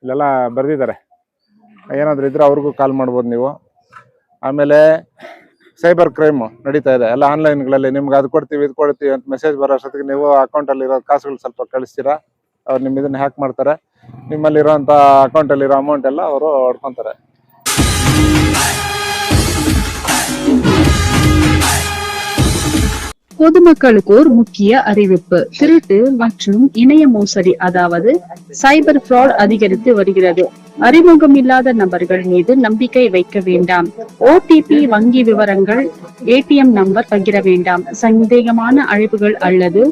ಇಲ್ಲೆಲ್ಲ ಬರೆದಿದ್ದಾರೆ. ಏನಾದರೂ ಇದ್ರೆ ಅವ್ರಿಗೂ ಕಾಲ್ ಮಾಡ್ಬೋದು ನೀವು. ಆಮೇಲೆ ಸೈಬರ್ ಕ್ರೈಮ್ ನಡೀತಾ ಇದೆ ಎಲ್ಲ ಆನ್ಲೈನ್ಗಳಲ್ಲಿ. ನಿಮ್ಗೆ ಅದು ಕೊಡ್ತೀವಿ ಇದು ಕೊಡ್ತೀವಿ ಅಂತ ಮೆಸೇಜ್ ಬರೋ ಅಷ್ಟೊತ್ತಿಗೆ ನೀವು ಅಕೌಂಟಲ್ಲಿರೋ ಕಾಸುಗಳು ಸ್ವಲ್ಪ ಕಳಿಸ್ತೀರಾ, ಅವ್ರು ನಿಮ್ಮ ಇದನ್ನು ಹ್ಯಾಕ್ ಮಾಡ್ತಾರೆ. ನಿಮ್ಮಲ್ಲಿರೋಂಥ ಅಕೌಂಟಲ್ಲಿರೋ ಅಮೌಂಟ್ ಎಲ್ಲ ಅವರು ಹೊಡ್ಕೊತಾರೆ. பொதுமக்களுக்கு ஒரு முக்கிய அறிவிப்பு. திருட்டு மற்றும் இணைய மோசடி அதாவது சைபர் ஃப்ராட் அதிகரித்து வருகிறது. அறிமுகம் இல்லாத நபர்கள் மீது நம்பிக்கை வைக்க வேண்டாம். ஓடிபி, வங்கி விவரங்கள், ஏடிஎம் நம்பர் பகிர வேண்டாம். சந்தேகமான அழைப்புகள் அல்லது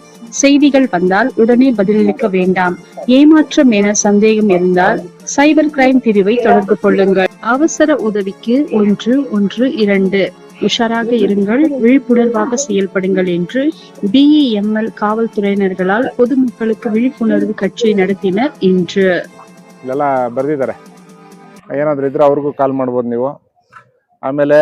செய்திகள் வந்தால் உடனே பதிலளிக்க வேண்டாம். ஏமாற்றம் என சந்தேகம் இருந்தால் சைபர் கிரைம் பிரிவை தொடர்பு கொள்ளுங்கள். அவசர உதவிக்கு 112. உஷாராக இருங்கள், விழிப்புணர்வாக செயல்படுங்கள் என்று BEML காவல்துறையினர்களால் பொதுமக்களுக்கு விழிப்புணர்வு கட்சி நடத்தினர் இன்று. ಇಲ್ಲೆಲ್ಲ ಬರೆದಿದ್ದಾರೆ. ಏನಾದರೂ ಇದ್ರೆ ಅವ್ರಿಗೂ ಕಾಲ್ ಮಾಡ್ಬೋದು ನೀವು. ಆಮೇಲೆ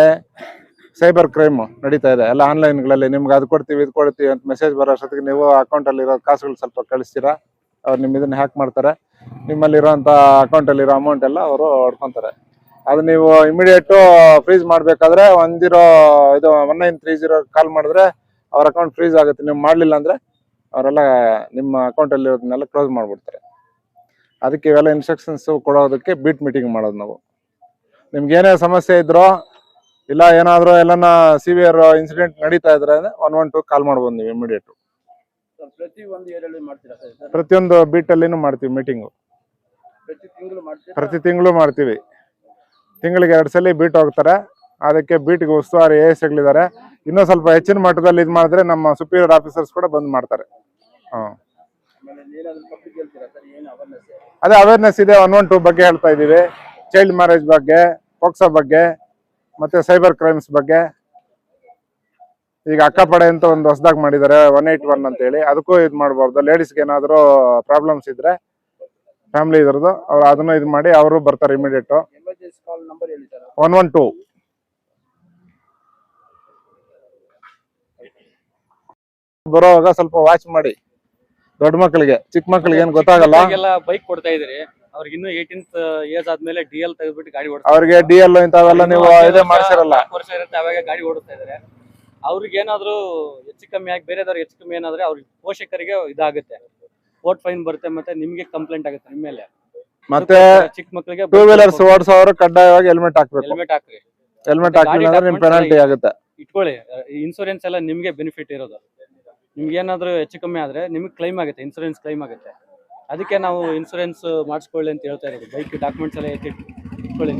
ಸೈಬರ್ ಕ್ರೈಮ್ ನಡೀತಾ ಇದೆ ಎಲ್ಲ ಆನ್ಲೈನ್ಗಳಲ್ಲಿ. ನಿಮ್ಗೆ ಅದು ಕೊಡ್ತೀವಿ ಇದು ಕೊಡ್ತೀವಿ ಅಂತ ಮೆಸೇಜ್ ಬರೋ ಅಷ್ಟೊತ್ತಿಗೆ ನೀವು ಅಕೌಂಟಲ್ಲಿರೋ ಕಾಸುಗಳು ಸ್ವಲ್ಪ ಕಳಿಸ್ತೀರಾ, ಅವ್ರು ನಿಮ್ಮ ಇದನ್ನು ಹ್ಯಾಕ್ ಮಾಡ್ತಾರೆ. ನಿಮ್ಮಲ್ಲಿರೋಂಥ ಅಕೌಂಟಲ್ಲಿರೋ ಅಮೌಂಟ್ ಎಲ್ಲ ಅವರು ಹೊಡ್ಕೊತಾರೆ. ಅದು ನೀವು ಇಮಿಡಿಯೇಟು ಫ್ರೀಸ್ ಮಾಡಬೇಕಾದ್ರೆ 1930 ಕಾಲ್ ಮಾಡಿದ್ರೆ ಅವ್ರ ಅಕೌಂಟ್ ಫ್ರೀಸ್ ಆಗುತ್ತೆ. ನೀವು ಮಾಡಲಿಲ್ಲ ಅಂದರೆ ಅವರೆಲ್ಲ ನಿಮ್ಮ ಅಕೌಂಟಲ್ಲಿರೋದನ್ನೆಲ್ಲ ಕ್ಲೋಸ್ ಮಾಡಿಬಿಡ್ತಾರೆ. ಅದಕ್ಕೆ ಇವೆಲ್ಲ ಇನ್ಸ್ಟ್ರಕ್ಷನ್ಸ್ ಕೊಡೋದಕ್ಕೆ ಬೀಟ್ ಮೀಟಿಂಗ್ ಮಾಡೋದು ನಾವು. ನಿಮ್ಗೆ ಏನೇ ಸಮಸ್ಯೆ ಇದ್ರೋ ಇಲ್ಲ ಏನಾದರೂ ಎಲ್ಲನ ಸಿವಿಯರ್ ಇನ್ಸಿಡೆಂಟ್ ನಡೀತಾ ಇದ್ರೆ 112 ಕಾಲ್ ಮಾಡ್ಬೋದು ನೀವು ಇಮಿಡಿಯೇಟು. ಪ್ರತಿಯೊಂದು ಬೀಟಲ್ಲಿನೂ ಮಾಡ್ತೀವಿ ಮೀಟಿಂಗು. ಪ್ರತಿ ತಿಂಗಳು ಮಾಡ್ತೀವಿ. ತಿಂಗಳಿಗೆ 2 ಸಲ ಬೀಟ್ ಹೋಗ್ತಾರೆ. ಅದಕ್ಕೆ ಬೀಟ್ಗೆ ಉಸ್ತುವಾರಿ ASಗಳಿದ್ದಾರೆ. ಇನ್ನೂ ಸ್ವಲ್ಪ ಹೆಚ್ಚಿನ ಮಟ್ಟದಲ್ಲಿ ಇದು ಮಾಡಿದ್ರೆ ನಮ್ಮ ಸುಪೀರಿಯರ್ ಆಫೀಸರ್ಸ್ ಕೂಡ ಬಂದು ಮಾಡ್ತಾರೆ. ಅದೇ ಅವೇರ್ನೆಸ್ ಇದೆ. 112 ಬಗ್ಗೆ ಹೇಳ್ತಾ ಇದ್ದೀವಿ. ಚೈಲ್ಡ್ ಮ್ಯಾರೇಜ್ ಬಗ್ಗೆ, ಪೋಕ್ಸೋ ಬಗ್ಗೆ, ಮತ್ತೆ ಸೈಬರ್ ಕ್ರೈಮ್ಸ್ ಬಗ್ಗೆ. ಈಗ ಅಕ್ಕಪಡೆ ಅಂತ ಒಂದು ಹೊಸದಾಗಿ ಮಾಡಿದ್ದಾರೆ 181 ಅಂತ ಹೇಳಿ. ಅದಕ್ಕೂ ಇದು ಮಾಡ್ಬಾರ್ದು. ಲೇಡೀಸ್ಗೆ ಏನಾದರೂ ಪ್ರಾಬ್ಲಮ್ಸ್ ಇದ್ರೆ ಫ್ಯಾಮಿಲಿ ಇದ್ರದ್ದು ಅವ್ರು ಅದನ್ನು ಇದು ಮಾಡಿ ಅವರು ಬರ್ತಾರೆ ಇಮಿಡಿಯೇಟು. 112 ಬರೋವಾಗ ಸ್ವಲ್ಪ ವಾಚ್ ಮಾಡಿ. ದೊಡ್ಡ ಮಕ್ಕಳಿಗೆ, ಚಿಕ್ಕ ಮಕ್ಕಳಿಗೆ ಏನು ಗೊತ್ತಾಗಲ್ಲ. ಬೈಕ್ ಕೊಡ್ತಾ ಇದ್ರಿ, ಅವ್ರಿಗೆ ಇನ್ನೂ 18th ಏಜ್ ಆದ್ಮೇಲೆ DL ತೆಗೆದ್ಬಿಟ್ಟು ಗಾಡಿ ಓಡಿಸ್ತಾರೆ. ಅವ್ರಿಗೆ DL ಇಂಥವೆಲ್ಲ ನೀವು ಇದೇ ಮಾಡ್ಸಿರಲ್ಲ. ವರ್ಷ ಇರುತ್ತೆ ಅವಾಗ ಗಾಡಿ ಓಡಿಸ್ತಾ ಇದಾರೆ. ಅವ್ರಿಗೆ ಏನಾದ್ರು ಹೆಚ್ಚು ಕಮ್ಮಿ ಆಗಿ ಬೇರೆದವ್ರಿಗೆ ಹೆಚ್ಚು ಕಮ್ಮಿ ಏನಾದ್ರೆ ಅವ್ರಿಗೆ ಪೋಷಕರಿಗೆ ಇದಾಗುತ್ತೆ, ಕೋರ್ಟ್ ಫೈನ್ ಬರುತ್ತೆ, ಮತ್ತೆ ನಿಮ್ಗೆ ಕಂಪ್ಲೇಂಟ್ ಆಗುತ್ತೆ ನಿಮ್ಮ ಮೇಲೆ. ಮತ್ತೆ ಚಿಕ್ಕ ಮಕ್ಕಳಿಗೆ 2 ವೀಲರ್ಸ್ ಓಡಿಸೋರು ಕಡ್ಡಾಯವಾಗಿ ಹೆಲ್ಮೆಟ್ ಹಾಕ್ಬೇಕು. ಹೆಲ್ಮೆಟ್ ಹಾಕ್ರಿ. ಹೆಲ್ಮೆಟ್ ಹಾಕಿಲ್ಲ ಅಂದ್ರೆ ನಿಮ್ ಪೆನಾಲ್ಟಿ ಆಗುತ್ತೆ. ಇಟ್ಕೊಳ್ಳಿ. ಇನ್ಸೂರೆನ್ಸ್ ಎಲ್ಲ ನಿಮ್ಗೆ ಬೆನಿಫಿಟ್ ಇರೋದು. ನಿಮ್ಗೆ ಏನಾದ್ರು ಹೆಚ್ಚು ಕಮ್ಮಿ ಆದ್ರೆ ನಿಮ್ಗೆ ಕ್ಲೈಮ್ ಆಗುತ್ತೆ, ಇನ್ಸೂರೆನ್ಸ್ ಕ್ಲೈಮ್ ಆಗುತ್ತೆ. ಅದಕ್ಕೆ ನಾವು ಇನ್ಸೂರೆನ್ಸ್ ಮಾಡಿಸ್ಕೊಳ್ಳಿ ಅಂತ ಹೇಳ್ತಾ ಇರೋದು. ಬೈಕ್ ಡಾಕ್ಯುಮೆಂಟ್ಸ್ ಎಲ್ಲ ಇಟ್ಕೊಳ್ಳಿ.